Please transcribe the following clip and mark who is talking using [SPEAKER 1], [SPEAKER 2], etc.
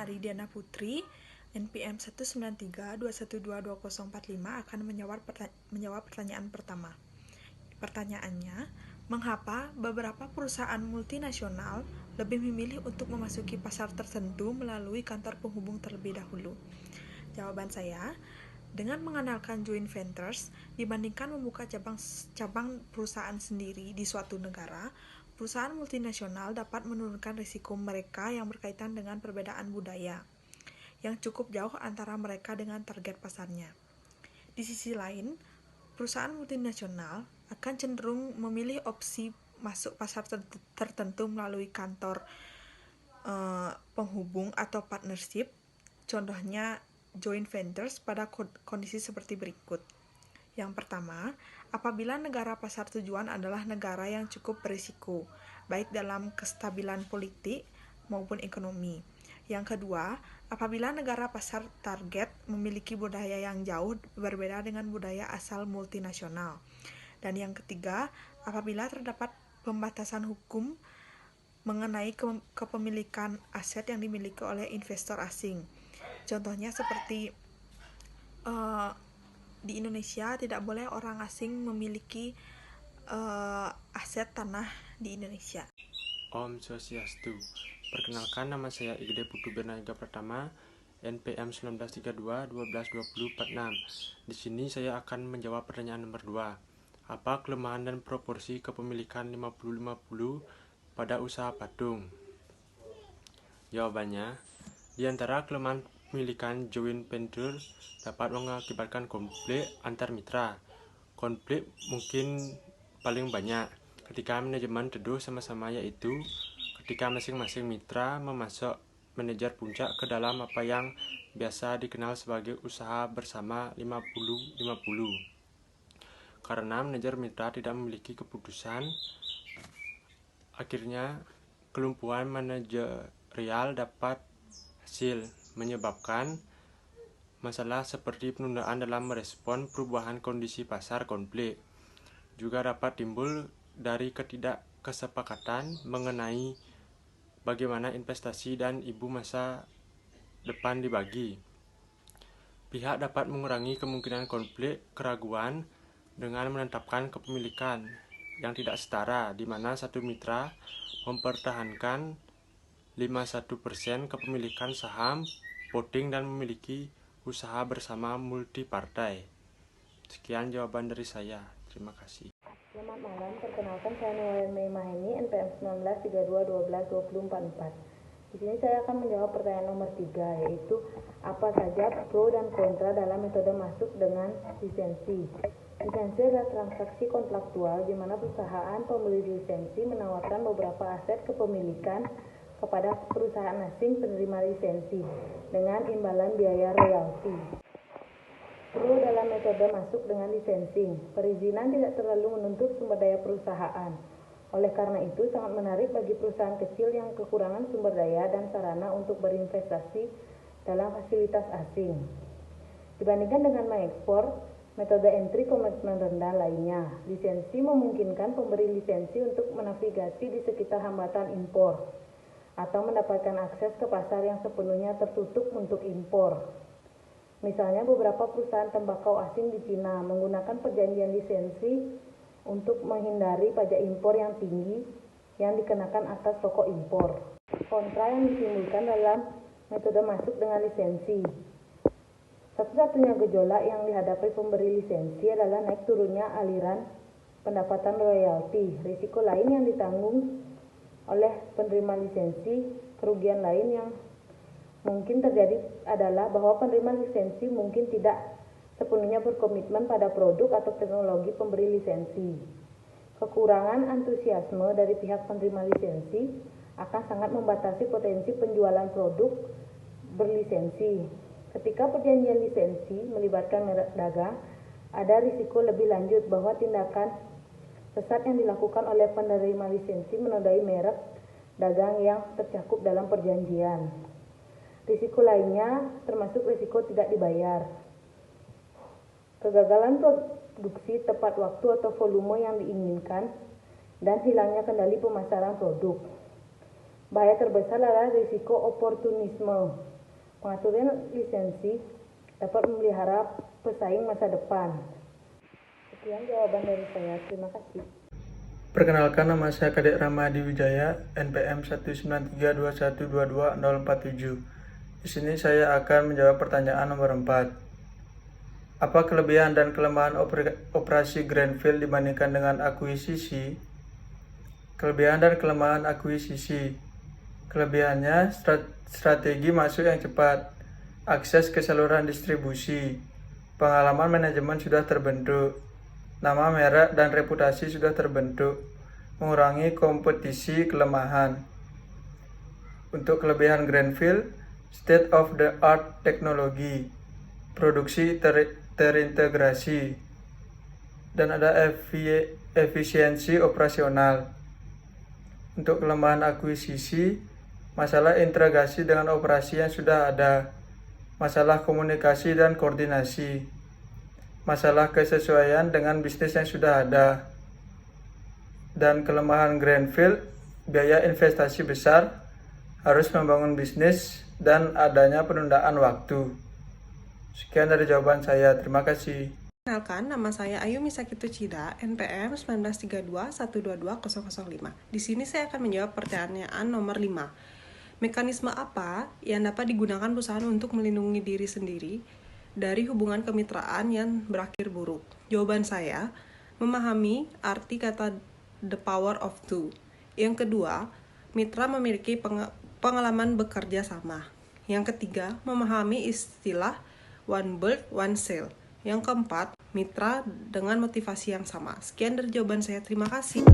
[SPEAKER 1] Nari Diana Putri, NPM 19321222045 akan menjawab pertanyaan pertama. Pertanyaannya, mengapa beberapa perusahaan multinasional lebih memilih untuk memasuki pasar tertentu melalui kantor penghubung terlebih dahulu? Jawaban saya, dengan mengandalkan joint ventures dibandingkan membuka cabang perusahaan sendiri di suatu negara, perusahaan multinasional dapat menurunkan risiko mereka yang berkaitan dengan perbedaan budaya yang cukup jauh antara mereka dengan target pasarnya. Di sisi lain, perusahaan multinasional akan cenderung memilih opsi masuk pasar tertentu melalui kantor penghubung atau partnership, contohnya joint ventures pada kondisi seperti berikut. Yang pertama, apabila negara pasar tujuan adalah negara yang cukup berisiko, baik dalam kestabilan politik maupun ekonomi. Yang kedua, apabila negara pasar target memiliki budaya yang jauh berbeda dengan budaya asal multinasional. Dan yang ketiga, apabila terdapat pembatasan hukum mengenai kepemilikan aset yang dimiliki oleh investor asing. Contohnya seperti di Indonesia tidak boleh orang asing memiliki aset tanah di Indonesia.
[SPEAKER 2] Om Swastiastu. Perkenalkan, nama saya Igede Putu Bernaga Pratama, NPM 1932-122046. Di sini saya akan menjawab pertanyaan nomor 2. Apa kelemahan dan proporsi kepemilikan 50-50 pada usaha patung? Jawabannya, di antara kelemahan pemilikan joint venture dapat mengakibatkan konflik antar mitra. Konflik mungkin paling banyak ketika manajemen teduh sama-sama, yaitu ketika masing-masing mitra memasuk manajer puncak ke dalam apa yang biasa dikenal sebagai usaha bersama 50-50. Karena manajer mitra tidak memiliki keputusan, akhirnya kelumpuhan manajerial dapat hasil menyebabkan masalah seperti penundaan dalam merespon perubahan kondisi pasar. Konflik juga dapat timbul dari ketidakkesepakatan mengenai bagaimana investasi dan ibu masa depan dibagi. Pihak dapat mengurangi kemungkinan konflik keraguan dengan menetapkan kepemilikan yang tidak setara, di mana satu mitra mempertahankan 51% kepemilikan saham voting dan memiliki usaha bersama multipartai. Sekian jawaban dari saya. Terima kasih.
[SPEAKER 3] Selamat malam, perkenalkan saya Nurul Maheni, NPM 1932122044. Di sini saya akan menjawab pertanyaan nomor 3, yaitu apa saja pro dan kontra dalam metode masuk dengan lisensi. Lisensi adalah transaksi kontraktual di mana perusahaan pemberi lisensi menawarkan beberapa aset kepemilikan kepada perusahaan asing penerima lisensi dengan imbalan biaya royalti. Pro dalam metode masuk dengan lisensi, perizinan tidak terlalu menuntut sumber daya perusahaan. Oleh karena itu, sangat menarik bagi perusahaan kecil yang kekurangan sumber daya dan sarana untuk berinvestasi dalam fasilitas asing. Dibandingkan dengan mengekspor, metode entry komitmen rendah lainnya, lisensi memungkinkan pemberi lisensi untuk menavigasi di sekitar hambatan impor atau mendapatkan akses ke pasar yang sepenuhnya tertutup untuk impor. Misalnya beberapa perusahaan tembakau asing di Cina menggunakan perjanjian lisensi untuk menghindari pajak impor yang tinggi yang dikenakan atas rokok impor. Kontra yang ditimbulkan dalam metode masuk dengan lisensi. Satu-satunya gejolak yang dihadapi pemberi lisensi adalah naik turunnya aliran pendapatan royalti. Risiko lain yang ditanggung oleh penerima lisensi, kerugian lain yang mungkin terjadi adalah bahwa penerima lisensi mungkin tidak sepenuhnya berkomitmen pada produk atau teknologi pemberi lisensi. Kekurangan antusiasme dari pihak penerima lisensi akan sangat membatasi potensi penjualan produk berlisensi. Ketika perjanjian lisensi melibatkan merek dagang, ada risiko lebih lanjut bahwa tindakan sesat yang dilakukan oleh penerima lisensi menodai merek dagang yang tercakup dalam perjanjian. Risiko lainnya termasuk risiko tidak dibayar, kegagalan produksi tepat waktu atau volume yang diinginkan, dan hilangnya kendali pemasaran produk. Bahaya terbesar adalah risiko oportunisme, Pengaturan lisensi dapat memelihara pesaing masa depan. Sekian jawaban dari saya. Terima kasih.
[SPEAKER 4] Perkenalkan, nama saya Kadek Ramadi Wijaya, NPM 19321222047. Di sini saya akan menjawab pertanyaan nomor 4. Apa kelebihan dan kelemahan operasi greenfield dibandingkan dengan akuisisi? Kelebihan dan kelemahan akuisisi. Kelebihannya, strategi masuk yang cepat, akses ke saluran distribusi, pengalaman manajemen sudah terbentuk, nama merek dan reputasi sudah terbentuk, mengurangi kompetisi. Kelemahan. Untuk kelebihan greenfield, state of the art teknologi, produksi terintegrasi, dan ada efisiensi operasional. Untuk kelemahan akuisisi, masalah integrasi dengan operasi yang sudah ada, masalah komunikasi dan koordinasi, masalah kesesuaian dengan bisnis yang sudah ada. Dan kelemahan greenfield, biaya investasi besar, harus membangun bisnis, dan adanya penundaan waktu. Sekian dari jawaban saya, terima kasih.
[SPEAKER 5] Perkenalkan, nama saya Ayu Misakitu Cida, NPM 1932122005. Di sini saya akan menjawab pertanyaan nomor 5. Mekanisme apa yang dapat digunakan perusahaan untuk melindungi diri sendiri dari hubungan kemitraan yang berakhir buruk? Jawaban saya, memahami arti kata the power of two. Yang kedua, mitra memiliki pengalaman bekerja sama. Yang ketiga, memahami istilah one bird, one sale. Yang keempat, mitra dengan motivasi yang sama. Sekian dari jawaban saya. Terima kasih.